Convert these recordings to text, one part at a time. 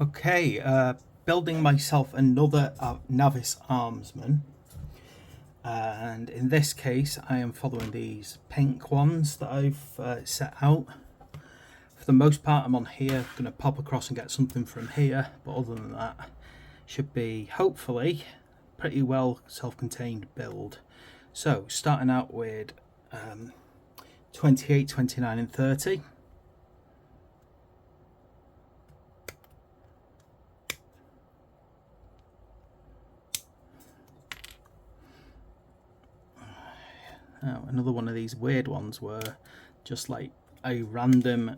Okay, building myself another Navis Armsman, and in this case I am following these pink ones that I've set out. For the most part I'm on here, going to pop across and get something from here, but other than that should be hopefully pretty well self-contained build. So starting out with 28, 29 and 30. Now, another one of these weird ones were just like a random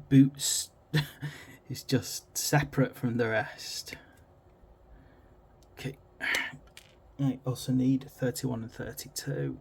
boots is just separate from the rest. Okay, I also need 31 and 32.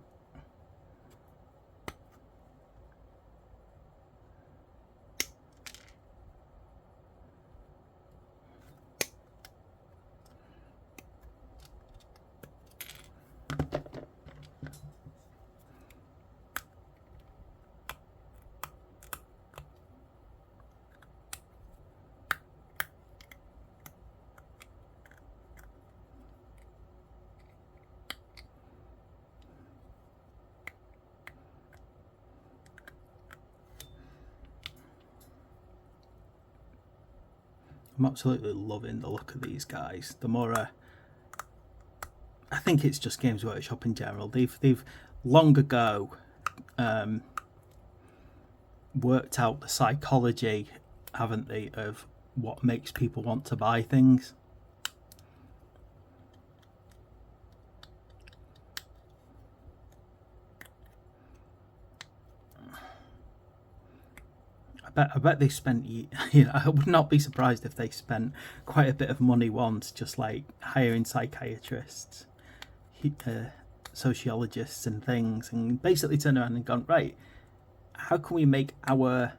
I'm absolutely loving the look of these guys. The more I think it's just Games Workshop in general. They've long ago worked out the psychology, haven't they, of what makes people want to buy things. I bet they spent, I would not be surprised if they spent quite a bit of money once just like hiring psychiatrists, sociologists and things, and basically turned around and gone, right, how can we make our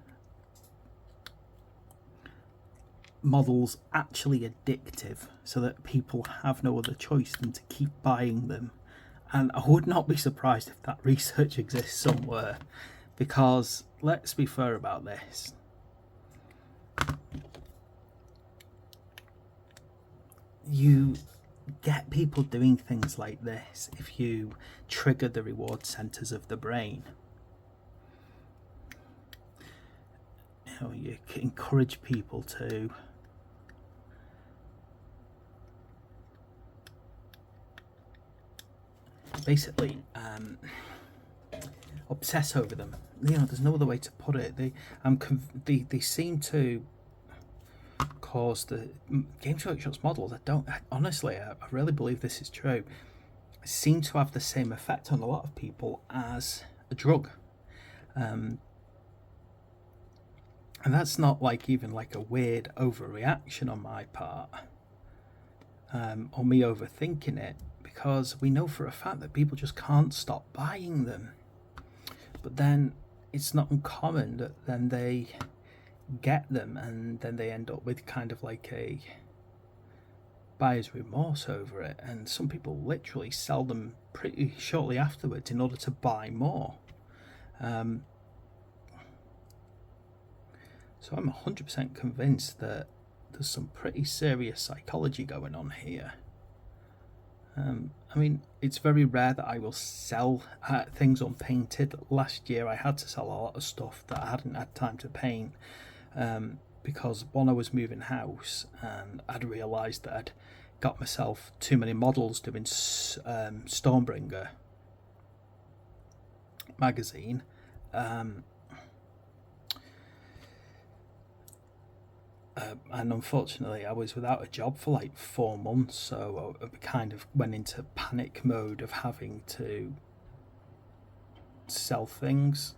models actually addictive so that people have no other choice than to keep buying them? And I would not be surprised if that research exists somewhere, because let's be fair about this. You get people doing things like this if you trigger the reward centers of the brain. You encourage people to basically obsess over them. There's no other way to put it. They seem to cause the Games Workshop's models. I really believe this is true. Seem to have the same effect on a lot of people as a drug, and that's not like even like a weird overreaction on my part, or me overthinking it, because we know for a fact that people just can't stop buying them. But then it's not uncommon that then they get them and then they end up with kind of like a buyer's remorse over it, and some people literally sell them pretty shortly afterwards in order to buy more. So I'm 100% convinced that there's some pretty serious psychology going on here. I mean, it's very rare that I will sell things unpainted. Last year I had to sell a lot of stuff that I hadn't had time to paint, because one, I was moving house and I'd realised that I'd got myself too many models doing Stormbringer magazine. And unfortunately I was without a job for like 4 months, so I kind of went into panic mode of having to sell things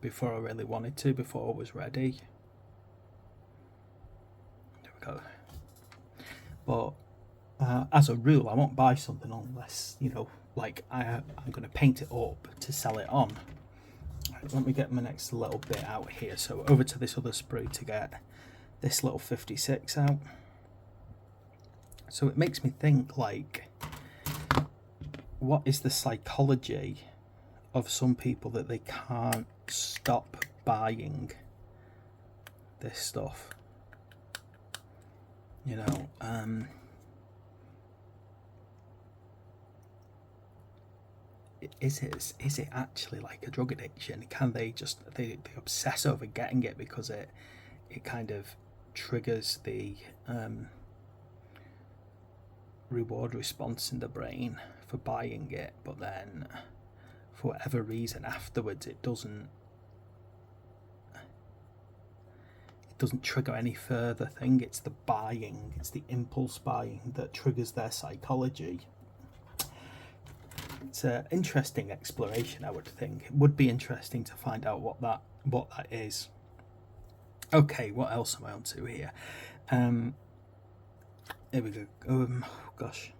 before I really wanted to, before I was ready. There we go. But as a rule I won't buy something unless, like I'm going to paint it up to sell it on. Let me get my next little bit out here. So over to this other sprue to get this little 56 out. So it makes me think, like, what is the psychology of some people that they can't stop buying this stuff. You know, is it actually like a drug addiction? Can they just they obsess over getting it because it kind of triggers the reward response in the brain for buying it, but then for whatever reason afterwards it doesn't trigger any further thing. It's the buying, it's the impulse buying that triggers their psychology. It's an interesting exploration, I would think. It would be interesting to find out what that is. Okay, what else am I on to here? Here we go. Gosh.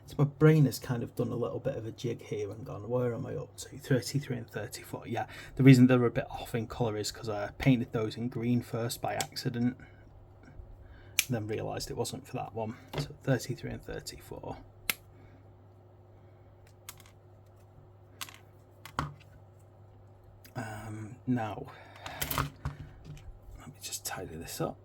So my brain has kind of done a little bit of a jig here and gone, where am I up to? 33 and 34. Yeah, the reason they're a bit off in colour is because I painted those in green first by accident, and then realised it wasn't for that one. So 33 and 34. Now, let me just tidy this up.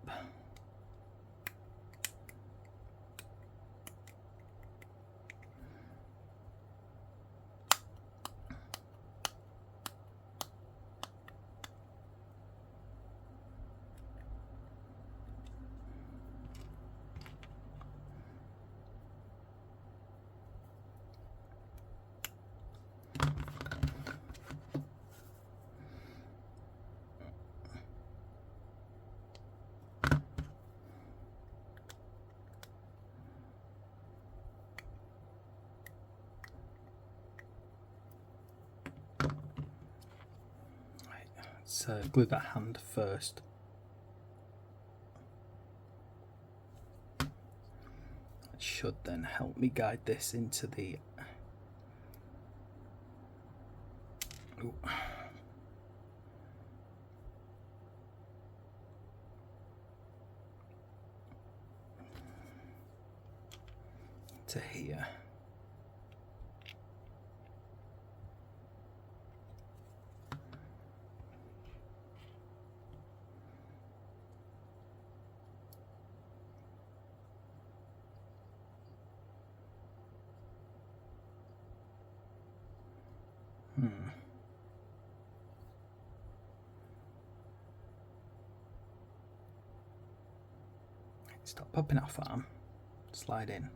Let's glue that hand first. That should then help me guide this into the... Ooh. To here. Stop popping off arm. Slide in.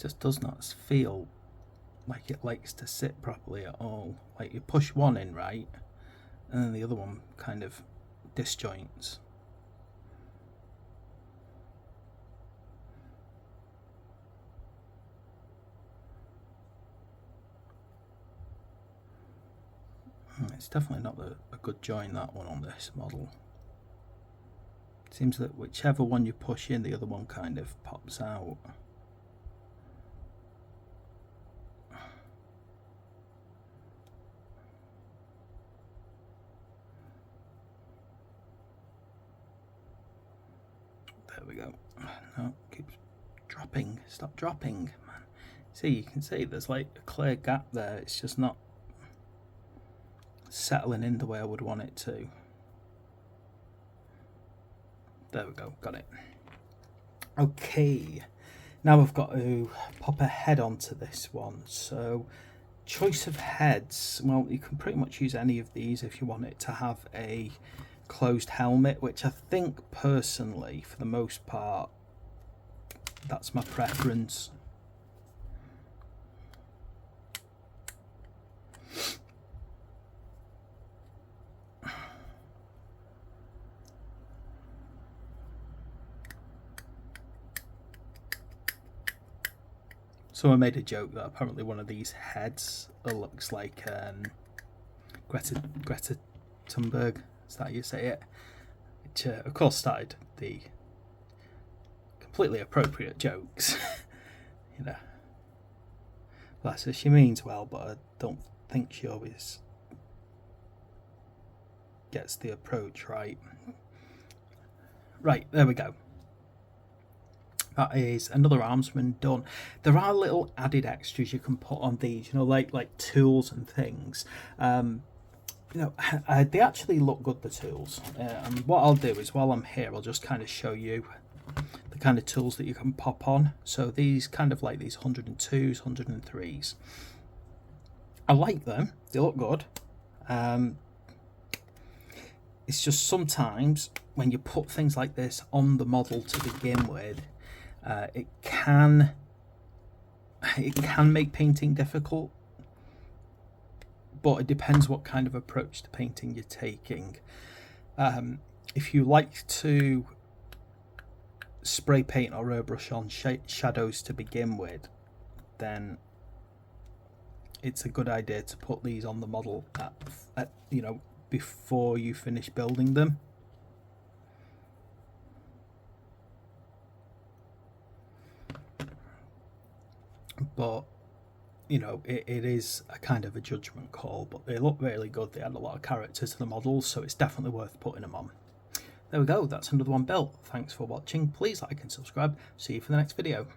Just does not feel like it likes to sit properly at all. Like you push one in right, and then the other one kind of disjoints. It's definitely not a good join, that one, on this model. It seems that whichever one you push in, the other one kind of pops out. There we go. No, keeps dropping. Stop dropping, man. See, you can see there's like a clear gap there. It's just not settling in the way I would want it to. There we go, got it. Okay, now I've got to pop a head onto this one. So, choice of heads. Well, you can pretty much use any of these if you want it to have a closed helmet, which I think personally, for the most part, that's my preference. Someone made a joke that apparently one of these heads looks like Greta Thunberg. Is that how you say it? Which, of course, started the completely appropriate jokes. You know, bless her, she means well, but I don't think she always gets the approach right. Right, there we go. That is another Armsman done. There are little added extras you can put on these, you know, like tools and things. You know, they actually look good, the tools. And what I'll do is, while I'm here, I'll just kind of show you the kind of tools that you can pop on. So these kind of like these 102s, 103s. I like them. They look good. It's just sometimes when you put things like this on the model to begin with, it can make painting difficult, but it depends what kind of approach to painting you're taking. If you like to spray paint or airbrush on shadows to begin with, then it's a good idea to put these on the model at you know, before you finish building them. But you know, it is a kind of a judgment call, but they look really good. They add a lot of character to the models, so it's definitely worth putting them on. There we go, that's another one built. Thanks for watching. Please like and subscribe. See you for the next video.